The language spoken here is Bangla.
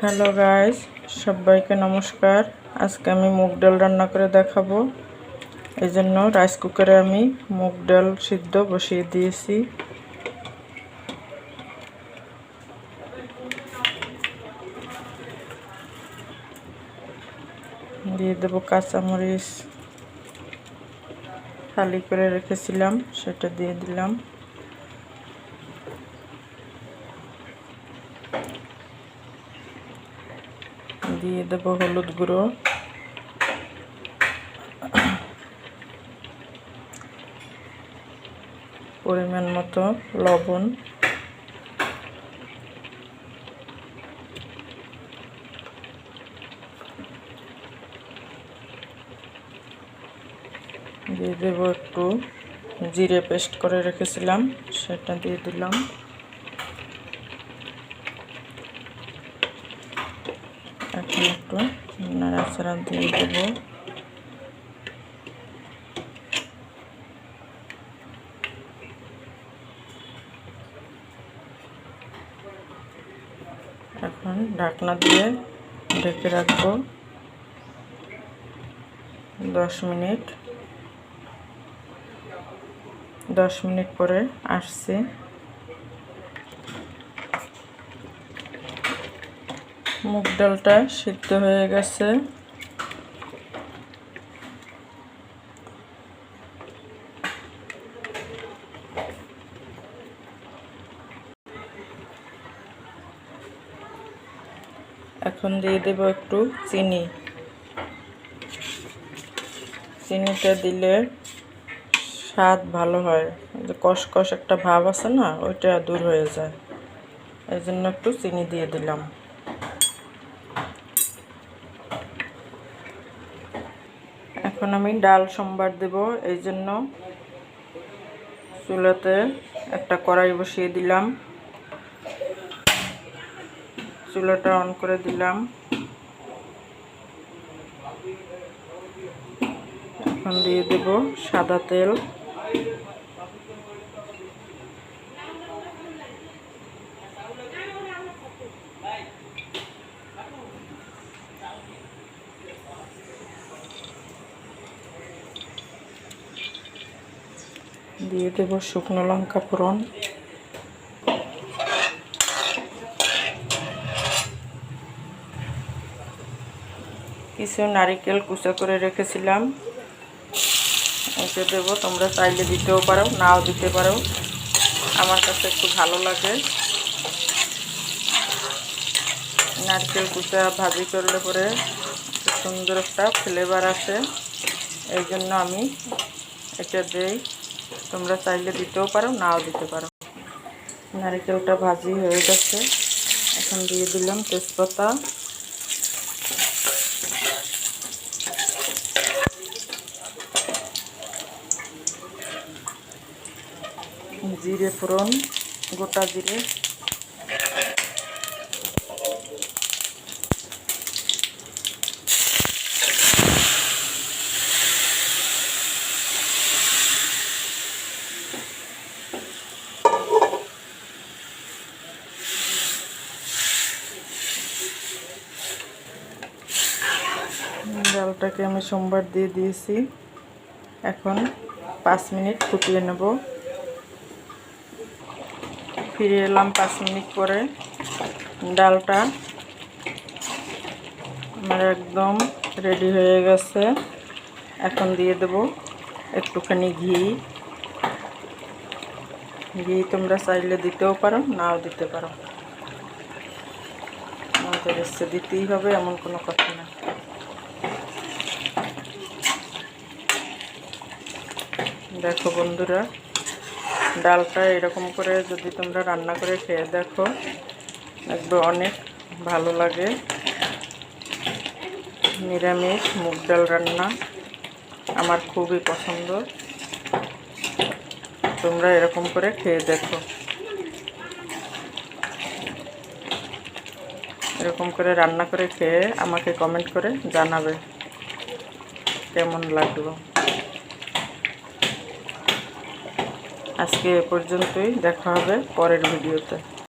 হ্যালো গাইস, সবাইকে নমস্কার। আজকে আমি মুগ ডাল রান্না করে দেখাবো। এই জন্য রাইস কুকারে আমি মুগ ডাল সিদ্ধ বসিয়ে দিয়েছি। দিয়ে দেবো কাঁচামরিচ, খালি করে রেখেছিলাম সেটা দিয়ে দিলাম। দিয়ে দেবো হলুদ গুঁড়ো, পরিমাণ মতো লবণ, দিয়ে দেবো একটু জিরে পেস্ট করে রেখেছিলাম সেটা দিয়ে দিলাম। এখন একটু নাড়াচাড়া দিয়ে দেবো। এখন ঢাকনা দিয়ে ঢেকে রাখবো 10 মিনিট। 10 মিনিট পরে আসছে। মুগ ডালটা সিদ্ধ হয়ে গেছে। এখন দিয়ে দেব একটু চিনি। চিনিটা দিলে স্বাদ ভালো হয়, যে কষকষ একটা ভাব আছে না, ওইটা দূর হয়ে যায়। এই জন্য একটু চিনি দিয়ে দিলাম। এখন আমি ডাল সম্বার দেব। এই জন্য চুলাতে একটা কড়াই বসিয়ে দিলাম, চুলাটা অন করে দিলাম। এখন দিয়ে দেব সাদা তেল। দিয়ে দেব শুকনো লঙ্কা ফোড়ন, কিছু নারকেল কুচা করে রেখেছিলাম ওকে দেব। তোমরা চাইলে দিতেও পারো, নাও দিতে পারো, আমার কাছে একটু ভালো লাগে। নারকেল কুচা ভাজি করলে পরে সুন্দর একটা ফ্লেভার আসে, এই জন্য আমি এটা দেই। তোমরা চাইলে দিতেও পারো, নাও দিতে পারো। নারকেলটা ভাজি হয়ে গেছে। এখন দিয়ে দিলাম তেজপাতা, জিরে ফোড়ন, গোটা জিরে, ডালটাকে আমি সোমবার দিয়ে দিয়েছি। এখন 5 মিনিট ফুটিয়ে নেব। ফিরে এলাম 5 মিনিট পরে। ডালটা আমার একদম রেডি হয়ে গেছে। এখন দিয়ে দেব একটুখানি ঘি। ঘি তোমরা চাইলে দিতেও পারো, নাও দিতে পারো, আমাদের এসে দিতেই হবে এমন কোনো কথা না। দেখো বন্ধুরা, ডালটা এরকম করে যদি তোমরা রান্না করে খেয়ে দেখো, দেখবে অনেক ভালো লাগে। নিরামিষ মুগ ডাল রান্না আমার খুবই পছন্দ। তোমরা এরকম করে খেয়ে দেখো। এরকম করে রান্না করে খেয়ে আমাকে কমেন্ট করে জানাবে কেমন লাগলো। আজকে এ পর্যন্তই, দেখা হবে পরের ভিডিওতে।